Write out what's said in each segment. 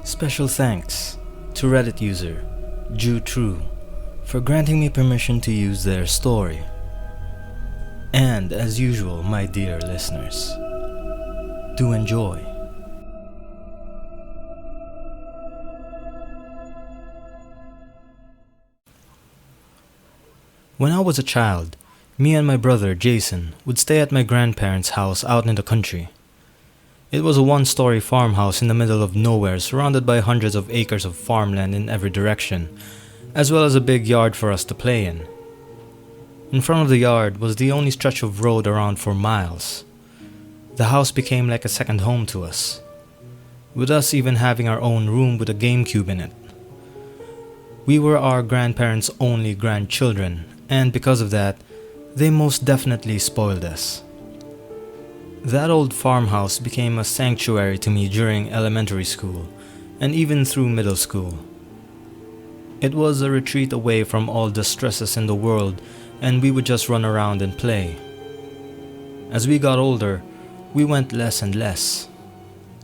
Special thanks to Reddit user JewTrue for granting me permission to use their story. And as usual, my dear listeners, do enjoy. When I was a child, me and my brother Jason would stay at my grandparents' house out in the country. It was a one-story farmhouse in the middle of nowhere, surrounded by hundreds of acres of farmland in every direction, as well as a big yard for us to play in. In front of the yard was the only stretch of road around for miles. The house became like a second home to us, with us even having our own room with a GameCube in it. We were our grandparents' only grandchildren, and because of that, they most definitely spoiled us. That old farmhouse became a sanctuary to me during elementary school, and even through middle school. It was a retreat away from all the stresses in the world, and we would just run around and play. As we got older, we went less and less.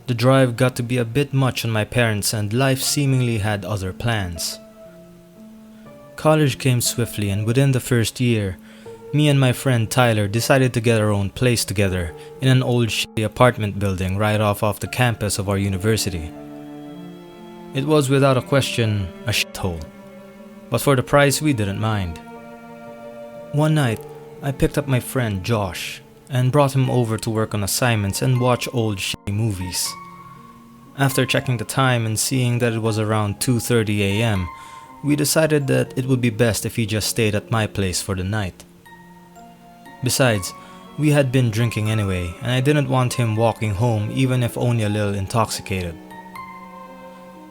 The drive got to be a bit much on my parents, and life seemingly had other plans. College came swiftly, and within the first year, me and my friend Tyler decided to get our own place together in an old shitty apartment building right off the campus of our university. It was without a question a shithole, but for the price we didn't mind. One night, I picked up my friend Josh and brought him over to work on assignments and watch old shitty movies. After checking the time and seeing that it was around 2:30 a.m., we decided that it would be best if he just stayed at my place for the night. Besides, we had been drinking anyway, and I didn't want him walking home even if only a little intoxicated.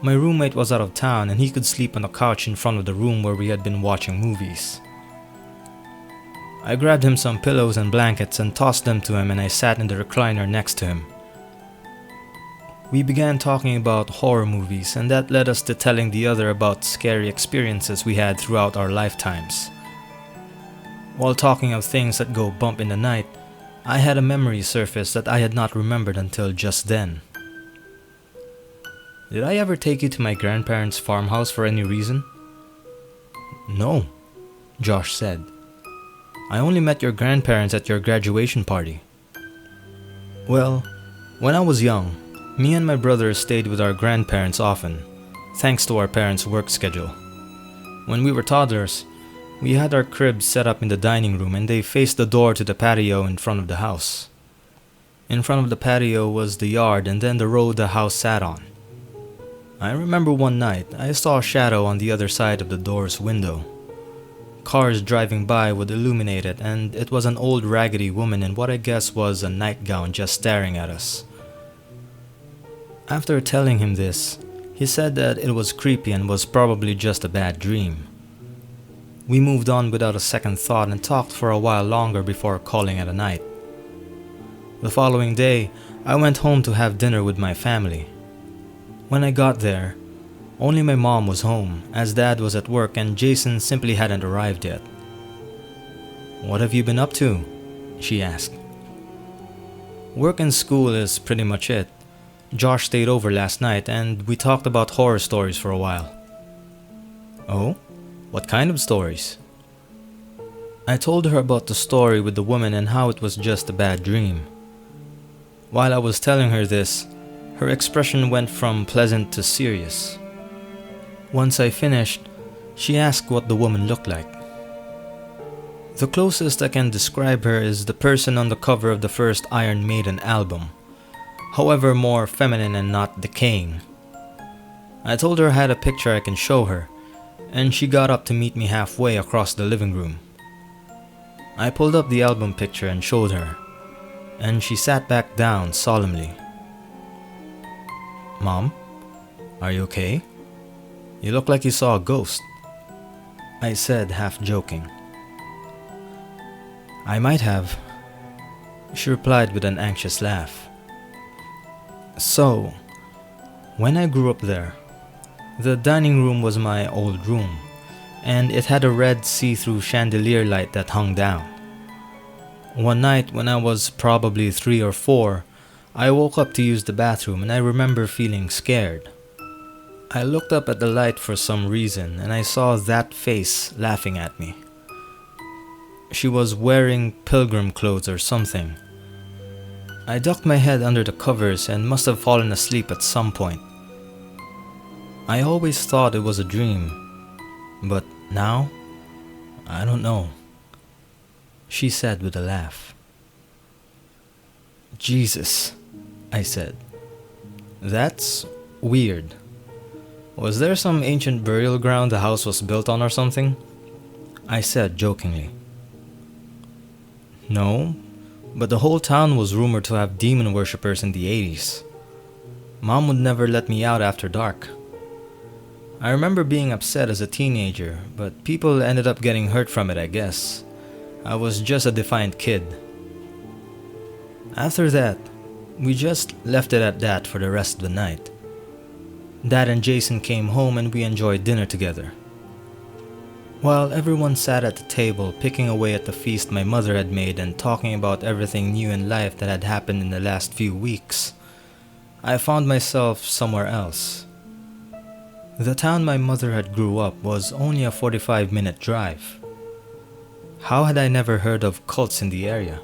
My roommate was out of town and he could sleep on the couch in front of the room where we had been watching movies. I grabbed him some pillows and blankets and tossed them to him, and I sat in the recliner next to him. We began talking about horror movies, and that led us to telling the other about scary experiences we had throughout our lifetimes. While talking of things that go bump in the night, I had a memory surface that I had not remembered until just then. Did I ever take you to my grandparents' farmhouse for any reason? No, Josh said. I only met your grandparents at your graduation party. Well, when I was young, me and my brother stayed with our grandparents often, thanks to our parents' work schedule. When we were toddlers, we had our cribs set up in the dining room, and they faced the door to the patio in front of the house. In front of the patio was the yard and then the road the house sat on. I remember one night I saw a shadow on the other side of the door's window. Cars driving by would illuminate it, and it was an old raggedy woman in what I guess was a nightgown just staring at us. After telling him this, he said that it was creepy and was probably just a bad dream. We moved on without a second thought and talked for a while longer before calling it a night. The following day, I went home to have dinner with my family. When I got there, only my mom was home, as Dad was at work and Jason simply hadn't arrived yet. "What have you been up to?" she asked. "Work and school is pretty much it. Josh stayed over last night and we talked about horror stories for a while." "Oh? What kind of stories?" I told her about the story with the woman and how it was just a bad dream. While I was telling her this, her expression went from pleasant to serious. Once I finished, she asked what the woman looked like. The closest I can describe her is the person on the cover of the first Iron Maiden album, however more feminine and not decaying. I told her I had a picture I can show her, and she got up to meet me halfway across the living room. I pulled up the album picture and showed her, and she sat back down solemnly. "Mom, are you okay? You look like you saw a ghost," I said, half joking. "I might have," she replied with an anxious laugh. So, when I grew up there, the dining room was my old room, and it had a red see-through chandelier light that hung down. One night when I was probably 3 or 4, I woke up to use the bathroom and I remember feeling scared. I looked up at the light for some reason and I saw that face laughing at me. She was wearing pilgrim clothes or something. I ducked my head under the covers and must have fallen asleep at some point. I always thought it was a dream, but now, I don't know, she said with a laugh. Jesus, I said. That's weird. Was there some ancient burial ground the house was built on or something? I said jokingly. No, but the whole town was rumored to have demon worshippers in the 80s. Mom would never let me out after dark. I remember being upset as a teenager, but people ended up getting hurt from it, I guess. I was just a defiant kid. After that, we just left it at that for the rest of the night. Dad and Jason came home and we enjoyed dinner together. While everyone sat at the table picking away at the feast my mother had made and talking about everything new in life that had happened in the last few weeks, I found myself somewhere else. The town my mother had grew up was only a 45-minute drive. How had I never heard of cults in the area?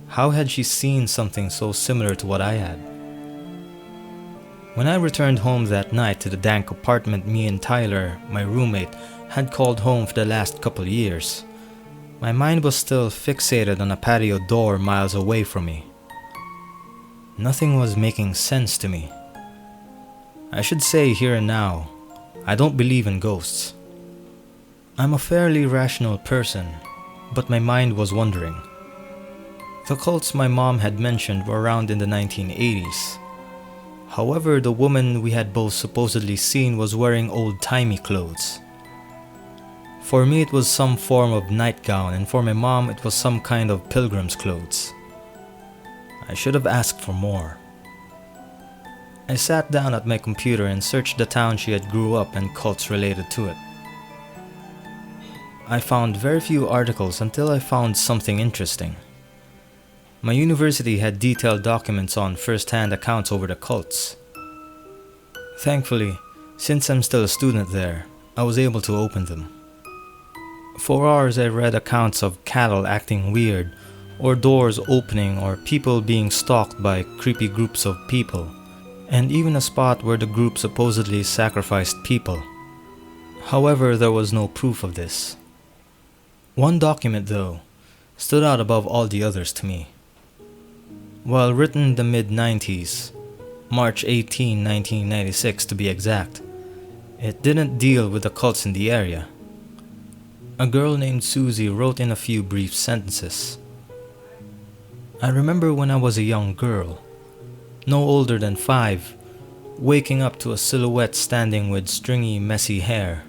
How had she seen something so similar to what I had? When I returned home that night to the dank apartment me and Tyler, my roommate, had called home for the last couple years, my mind was still fixated on a patio door miles away from me. Nothing was making sense to me. I should say here and now, I don't believe in ghosts. I'm a fairly rational person, but my mind was wandering. The cults my mom had mentioned were around in the 1980s. However, the woman we had both supposedly seen was wearing old-timey clothes. For me it was some form of nightgown, and for my mom it was some kind of pilgrim's clothes. I should have asked for more. I sat down at my computer and searched the town she had grew up and cults related to it. I found very few articles until I found something interesting. My university had detailed documents on first-hand accounts over the cults. Thankfully, since I'm still a student there, I was able to open them. For hours I read accounts of cattle acting weird, or doors opening, or people being stalked by creepy groups of people, and even a spot where the group supposedly sacrificed people. However, there was no proof of this. One document, though, stood out above all the others to me. While written in the mid-90s, March 18, 1996 to be exact, it didn't deal with the cults in the area. A girl named Susie wrote in a few brief sentences. I remember when I was a young girl, no older than 5, waking up to a silhouette standing with stringy, messy hair.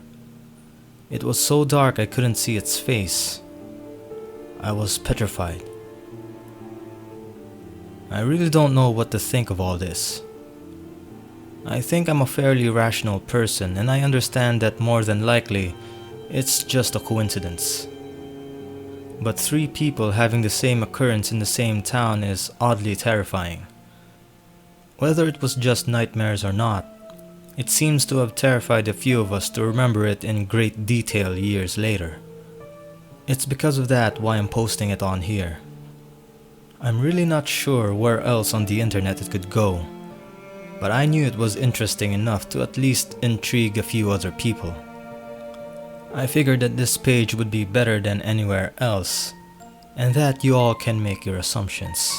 It was so dark I couldn't see its face. I was petrified. I really don't know what to think of all this. I think I'm a fairly rational person, and I understand that more than likely, it's just a coincidence. But 3 people having the same occurrence in the same town is oddly terrifying. Whether it was just nightmares or not, it seems to have terrified a few of us to remember it in great detail years later. It's because of that why I'm posting it on here. I'm really not sure where else on the internet it could go, but I knew it was interesting enough to at least intrigue a few other people. I figured that this page would be better than anywhere else, and that you all can make your assumptions.